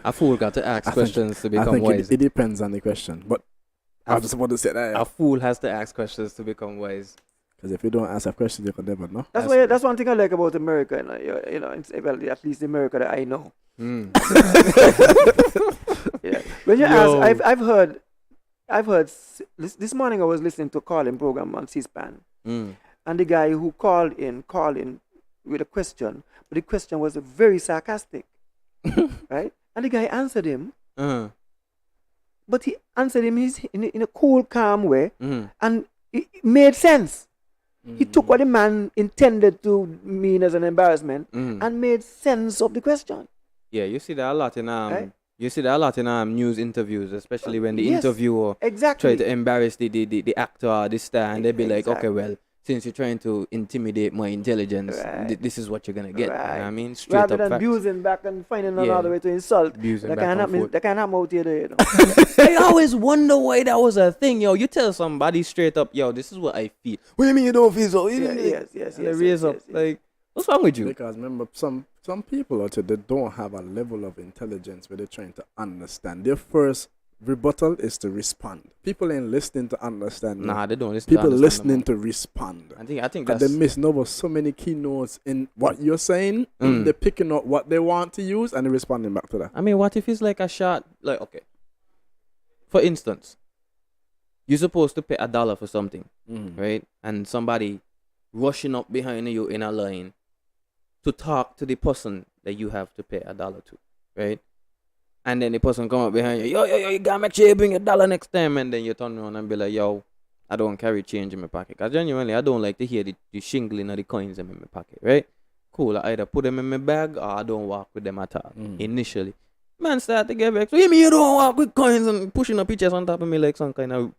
A fool got to ask questions to become I think wise. it depends on the question. But I just want to say that. A fool has to ask questions to become wise. Because if you don't ask a question, you can never know. That's one thing I like about America. At least America that I know. Yeah. When you ask, I've heard. This morning I was listening to a call-in program on C-SPAN, and the guy who called in with a question, but the question was very sarcastic, right? And the guy answered him, but he answered him in a cool, calm way, and it made sense. He took what the man intended to mean as an embarrassment and made sense of the question. Yeah, you see that a lot in Right? You see that a lot in news interviews, especially when the interviewer Exactly. try to embarrass the actor or the star, and they be like, okay, well, since you're trying to intimidate my intelligence, this is what you're gonna get. You know what I mean? Straight Rather up than facts. abusing back and finding another way to insult. Abusing That back can't and happen. forth. That can't happen out here. I always wonder why that was a thing, yo. You tell somebody straight up, yo, this is what I feel. What do you mean you don't feel so? Yes. And they raise up, like, what's wrong with you? Because remember, some people out there, they don't have a level of intelligence where they're trying to understand. Their first rebuttal is to respond. People ain't listening to understand. Nah, they don't listen. People to listening to respond. I think And that's they miss over so many keynotes in what you're saying. They're picking up what they want to use and they're responding back to that. I mean, what if it's like a shot? Like, okay, for instance, you're supposed to pay $1 for something, Mm. right? And somebody rushing up behind you in a line to talk to the person that you have to pay $1 to, right? And then the person come up behind you, yo, you gotta make sure you bring $1 next time. And then you turn around and be like, yo, I don't carry change in my pocket. Because genuinely, I don't like to hear the shingling of the coins in my pocket, right? Cool, I either put them in my bag or I don't walk with them at all, initially. Man start to get back, so you don't walk with coins and pushing up pictures on top of me like some kind of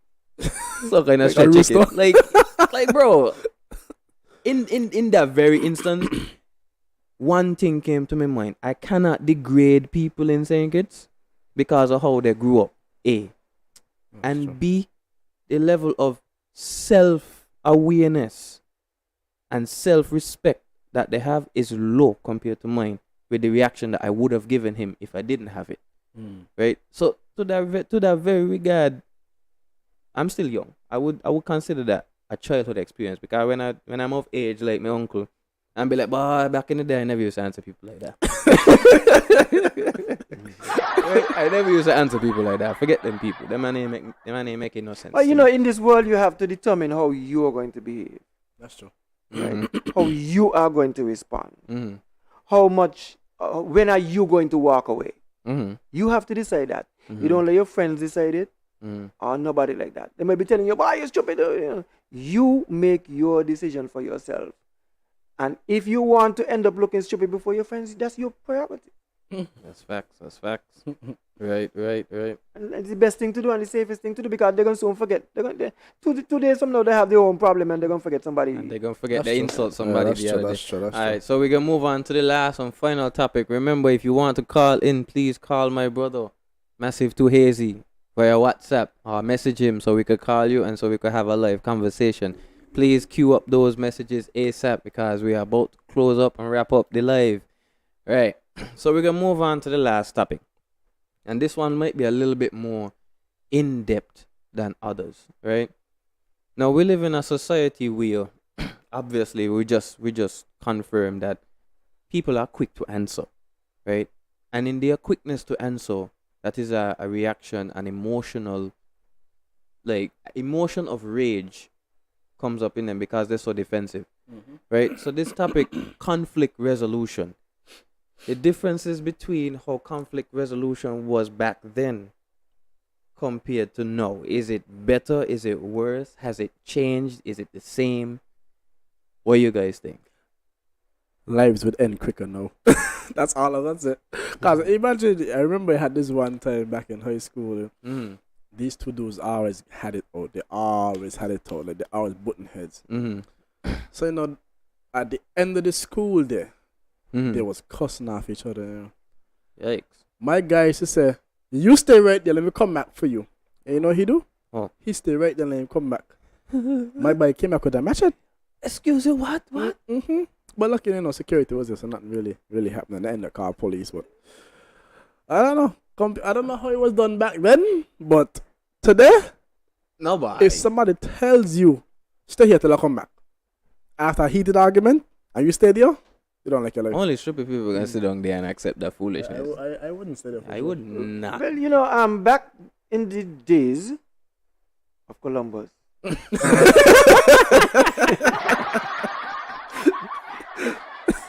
Like stretch rooster. chicken. Like bro, in that very instant, one thing came to my mind. I cannot degrade people in St. Kitts because of how they grew up, A. And true. B, the level of self-awareness and self-respect that they have is low compared to mine with the reaction that I would have given him if I didn't have it. Right? So to that very regard, I'm still young. I would consider that a childhood experience because when I'm of age like my uncle, and be like, boy, back in the day I never used to answer people like that. Right? I never used to answer people like that. Forget them people. Them man ain't making no sense. But you to know, me. in this world, you have to determine how you are going to behave, That's true. right? How you are going to respond. Mm-hmm. How much, when are you going to walk away? Mm-hmm. You have to decide that. Mm-hmm. You don't let your friends decide it Mm-hmm. or nobody like that. They may be telling you, boy, you're stupid. You know. You make your decision for yourself. And if you want to end up looking stupid before your friends, that's your priority. That's facts. Right. And it's the best thing to do and the safest thing to do because they're going to soon forget. Two days from now, they have their own problem and they're going to forget somebody. And they're gonna forget That's they true. insult Yeah, somebody that's the true, other that's day. true, that's Alright, true. so we're gonna move on to the last and final topic. Remember, if you want to call in, please call my brother, Massive Too Hazy, via WhatsApp or message him so we could call you and so we could have a live conversation. Please queue up those messages ASAP because we are about to close up and wrap up the live. Right. So we're gonna move on to the last topic. And this one might be a little bit more in depth than others, right? Now we live in a society where obviously we just confirm that people are quick to answer, right? And in their quickness to answer, that is a reaction, an emotional, like emotion of rage comes up in them because they're so defensive, right? So this topic, conflict resolution, the differences between how conflict resolution was back then compared to now. Is it better? Is it worse? Has it changed? Is it the same? What do you guys think? Lives would end quicker now. That's all of that's it. Cause imagine, I remember I had this one time back in high school. Mm-hmm. These two dudes always had it out. They always had it out. Like they always button heads. Mm-hmm. So at the end of the school day, Mm-hmm. they was cussing off each other. Yikes. My guy used to say, "You stay right there. Let me come back for you." And you know what he do? Oh. He stay right there. Let him come back. My boy came back with a machete. Excuse you, what? Mm-hmm. But luckily, security was there, so nothing really happened. They ended up calling police, but I don't know. I don't know how it was done back then, but today, Nobody. if somebody tells you, stay here till I come back, after a heated argument, and you stay there, you don't like your life. Only stupid people can sit down there and accept that foolishness. I wouldn't stay there. I would not. Well, back in the days of Columbus,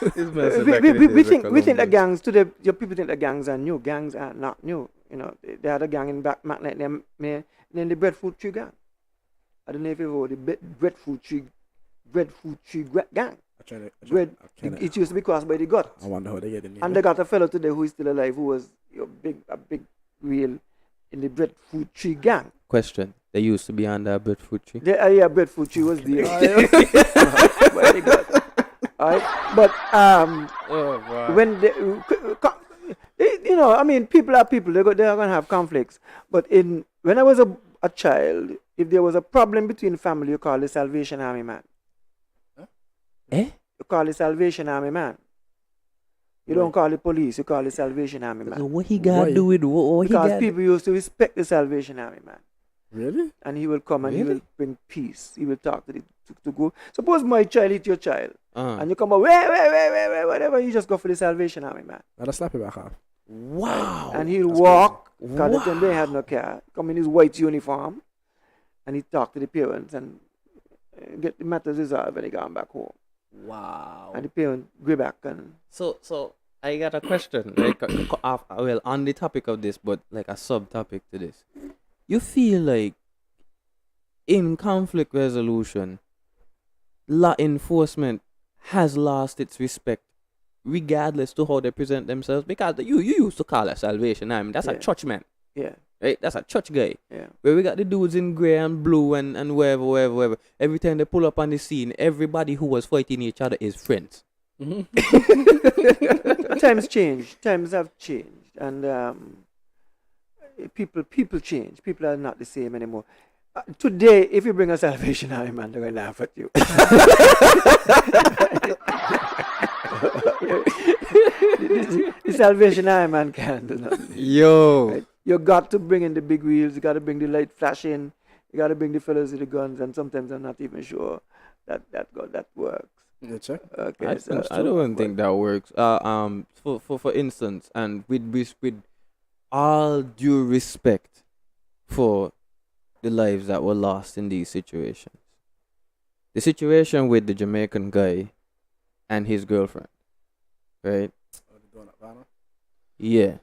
we think the gangs today. Your people think the gangs are new. Gangs are not new. You know, they had a gang in back like them. Then the breadfruit tree gang. I don't know if you heard the breadfruit tree gang. It used to be crossed by the gut. I wonder how they get in here. And they got a fellow today who is still alive who was a big wheel in the breadfruit tree gang. Question. They used to be on the breadfruit tree. Breadfruit tree was there. By the gut. Alright, but when people are people. They're gonna have conflicts. But when I was a child, if there was a problem between family, you call the Salvation Army man. Eh? You call the Salvation Army man. You don't call the police. You call the Salvation Army man. So what he got to do with what he Because got? people used to respect the Salvation Army man. Really? And he will come and he Really? will bring peace. He will talk to go. Suppose my child hit your child. Uh-huh. And you come out, wait, whatever. You just go for the Salvation Army man. I'll slap it back off. Wow. And he'll That's walk Because at the time they had no car. Come in his white uniform, and he talked to the parents and get the matters resolved when he got back home. Wow. And the parents go back and So I got a question, like, well, on the topic of this, but like a subtopic to this. You feel like in conflict resolution, law enforcement has lost its respect, regardless to how they present themselves, because you used to call it Salvation Army. That's a Yeah. churchman, yeah, right? That's a church guy. yeah. Where we got the dudes in grey and blue and wherever. Every time they pull up on the scene, everybody who was fighting each other is friends. Times change. Times have changed, and people change. People are not the same anymore. Today, if you bring a Salvation Army man, they're gonna laugh at you. the Salvation Army man can't do nothing. Yo. Right? You got to bring in the big wheels. You got to bring the light flashing. You got to bring the fellas with the guns, and sometimes I'm not even sure that works. You check? Okay, I don't think that works. For instance, and with all due respect for the lives that were lost in these situations, the situation with the Jamaican guy and his girlfriend, right? Yeah,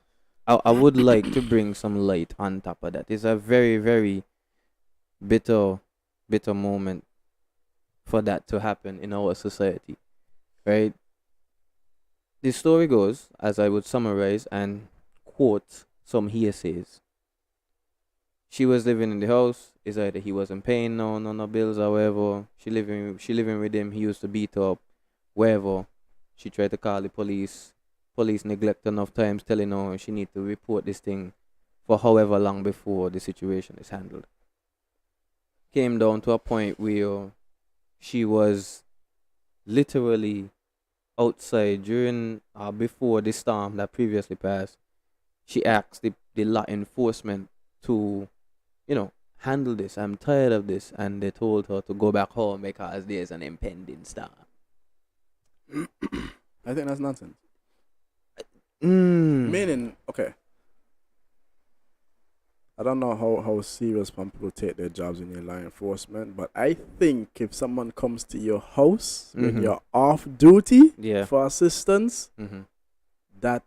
I would like to bring some light on top of that. It's a very, very bitter moment for that to happen in our society, right? The story goes, as I would summarize and quote some hearsays. She was living in the house. It's either he wasn't paying no bills or whatever. She living with him. He used to beat her up, wherever. She tried to call the police. Police neglect enough times telling her she need to report this thing for however long before the situation is handled. Came down to a point where she was literally outside during before the storm that previously passed. She asked the law enforcement to, handle this. I'm tired of this. And they told her to go back home because there's an impending storm. I think that's nonsense. Mm. Meaning, okay. I don't know how serious some people take their jobs in your law enforcement, but I think if someone comes to your house when you're off duty for assistance, that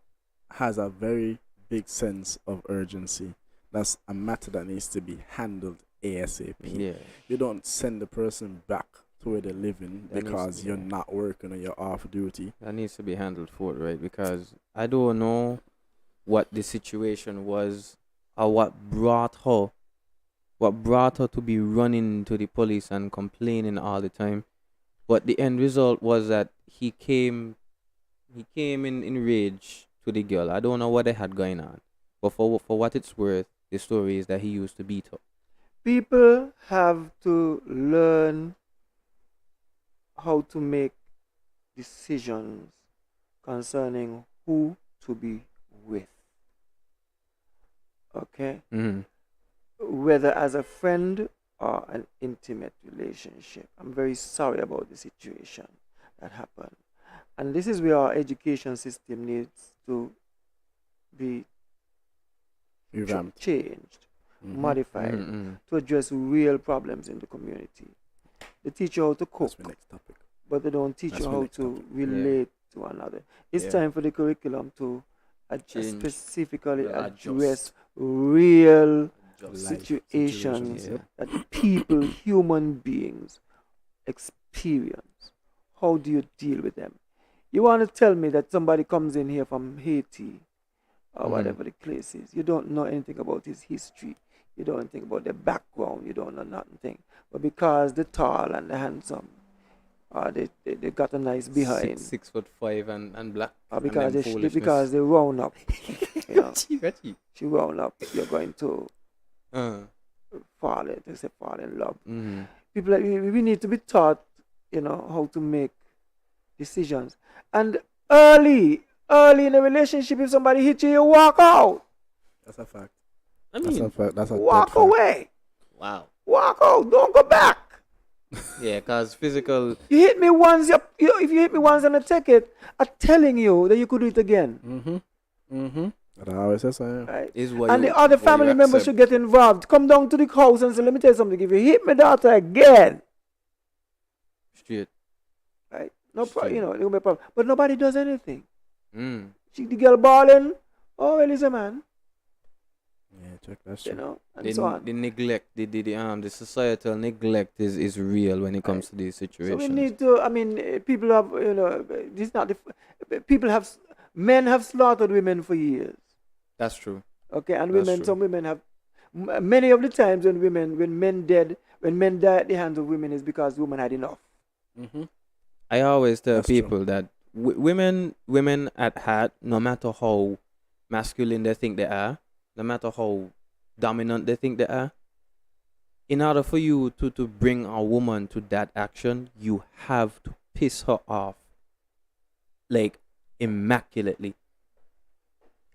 has a very big sense of urgency. That's a matter that needs to be handled ASAP. Yeah. You don't send the person back to where they're living because you're not working or you're off duty. That needs to be handled for it, right? Because I don't know what the situation was or what brought her to be running to the police and complaining all the time. But the end result was that he came in rage to the girl. I don't know what they had going on. But for what it's worth, the story is that he used to beat her. People have to learn how to make decisions concerning who to be with. Okay? Whether as a friend or an intimate relationship. I'm very sorry about the situation that happened. And this is where our education system needs to be changed, modified to address real problems in the community. They teach you how to cook, but they don't teach you how to relate to another. It's time for the curriculum to specifically address real situations that people, human beings, experience. How do you deal with them? You want to tell me that somebody comes in here from Haiti or whatever the place is. You don't know anything about his history. You don't think about their background. You don't know nothing. But because they're tall and they're handsome, they got a nice behind. 6'5" and black. Because they round up. She round up. You're going to fall in love. People like we need to be taught, how to make decisions. And early in a relationship, if somebody hits you, you walk out. That's a fact. That's a walk away. Wow. Walk out. Don't go back. Yeah, because physical. You hit me once. If you hit me once and I take it, I'm telling you that you could do it again. And I always say so. Right? Is what And you, the other what you family members accept. should get involved. Come down to the house and say, let me tell you something. If you hit my daughter again, Straight. right? No Straight. there will be a problem. But nobody does anything. Mm. The girl balling, oh, well, he's a man, Yeah, check that's you true. know, and The, so on. the neglect, the societal neglect is real when it comes to these So situations. we need to, people have, this is not people have, men have slaughtered women for years. That's true. Okay, and That's women, true. some women have, many of the times when men die at the hands of women is because women had enough. Mm-hmm. I always tell That's true. people that women at heart, no matter how masculine they think they are, no matter how dominant they think they are, in order for you to bring a woman to that action, you have to piss her off like immaculately.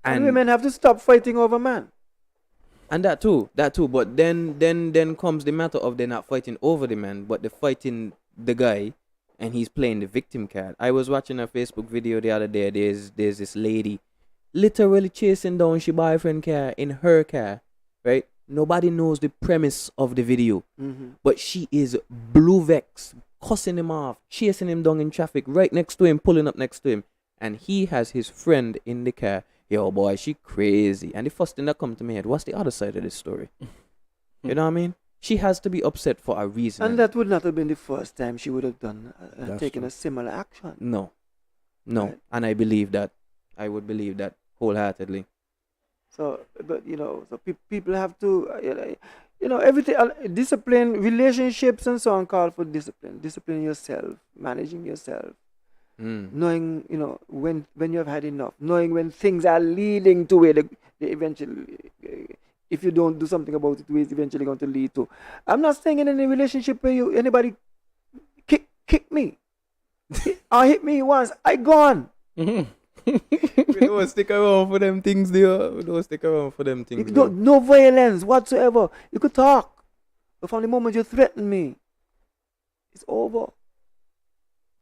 And women have to stop fighting over man. And that too. But then comes the matter of they're not fighting over the man, but they're fighting the guy, and he's playing the victim card. I was watching a Facebook video the other day. There's this lady literally chasing down she boyfriend car in her car, right? Nobody knows the premise of the video, but she is blue vex, cussing him off, chasing him down in traffic, right next to him, pulling up next to him, and he has his friend in the car. Yo, boy, she crazy. And the first thing that come to my head, what's the other side of this story? You know what I mean? She has to be upset for a reason. And that would not have been the first time she would have done taken true. a similar action. No. Right. And I believe that. I would believe that wholeheartedly. So, but so people have to, everything, discipline, relationships and so on call for discipline. Discipline yourself, managing yourself, knowing, when you have had enough, knowing when things are leading to where they eventually, if you don't do something about it, where it's eventually going to lead to. I'm not staying in any relationship where anybody kick me or hit me once, I gone. We don't stick around for them things, dear. We don't stick around for them things. No violence whatsoever. You could talk. But from the moment you threaten me, it's over.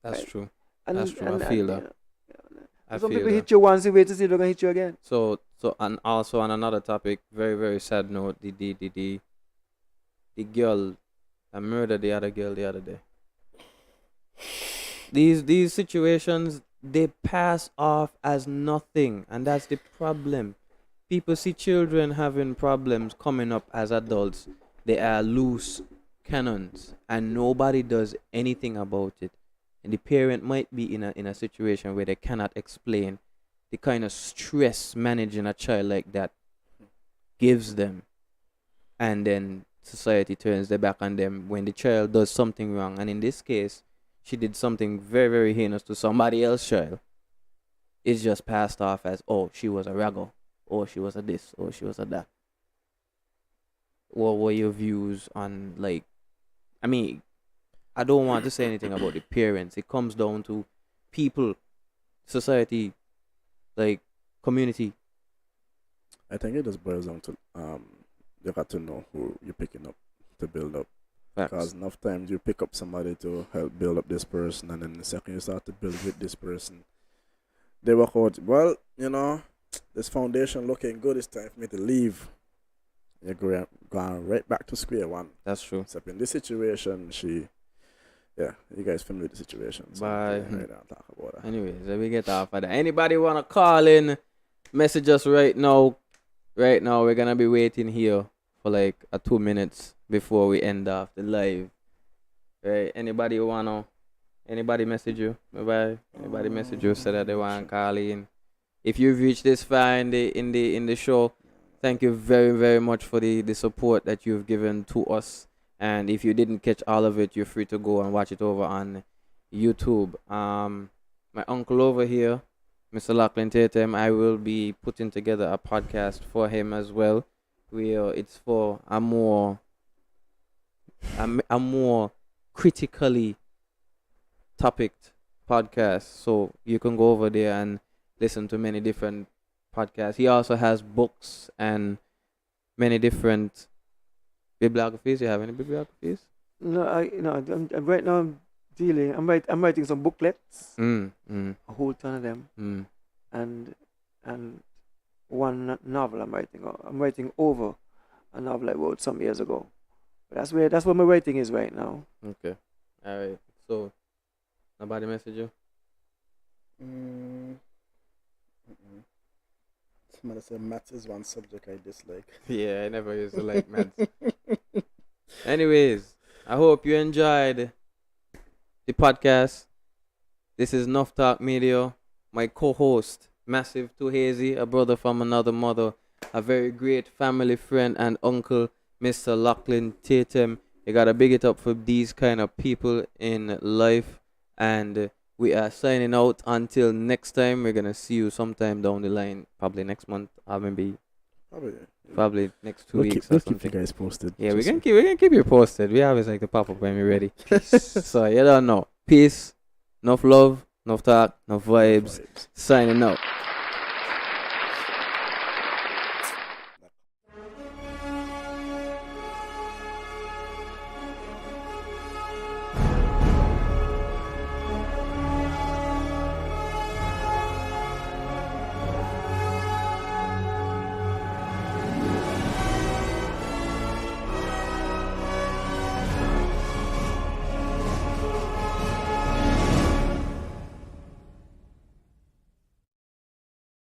That's Right. true. And, That's true. I feel that. I Some feel people that. hit you once, they wait to see if they're gonna hit you again. So and also on another topic, very very sad note, the girl that murdered the other girl the other day. These situations, they pass off as nothing, and that's the problem. People see children having problems coming up as adults. They are loose cannons, and nobody does anything about it. And the parent might be in a situation where they cannot explain the kind of stress managing a child like that gives them, and then society turns their back on them when the child does something wrong. And in this case, she did something very very heinous to somebody else's child. It's just passed off as, oh, she was a raggo, or she was a this, or she was a that. What were your views on, like, I don't want to say anything about the parents. It comes down to people, society, like community. I think it just boils down to you got to know who you're picking up to build up. Facts. Because enough times you pick up somebody to help build up this person, and then the second you start to build with this person, they work out. Well, this foundation looking good. It's time for me to leave. You're going right back to square one. That's true. Except in this situation, you guys familiar with the situation. So Bye. right now, talk about that. Anyways, let me get off of that. Anybody wanna call in? Message us right now. Right now, we're gonna be waiting here for like 2 minutes before we end off the live. Right? Anybody message you? Anybody message you so that they want to call in? If you've reached this far in the show, thank you very very much for the support that you've given to us. And if you didn't catch all of it, you're free to go and watch it over on YouTube. My uncle over here, Mr. Loughlin Tatem, I will be putting together a podcast for him as well, where it's for a more critically topicked podcast. So you can go over there and listen to many different podcasts. He also has books and many different bibliographies. You have any bibliographies? No, I'm right now I'm writing some booklets, a whole ton of them, and one novel I'm writing. I'm writing over a novel I wrote some years ago. But that's where my writing is right now. Okay. All right. So, nobody message you? Mm, mm-mm. Somebody said maths is one subject I dislike. Yeah, I never used to like maths. Anyways, I hope you enjoyed the podcast. This is Nuff Talk Media. My co-host, Massive Too Hazy, a brother from another mother, a very great family friend and uncle, Mr. Loughlin Tatem. You gotta big it up for these kind of people in life. And we are signing out until next time. We're gonna see you sometime down the line, probably next month, or maybe probably next 2 weeks or We'll keep you something. guys posted. Yeah, we're gonna keep you posted. We always like to pop up when we're ready. So you don't know. Peace, enough love, enough talk, enough vibes. Signing out.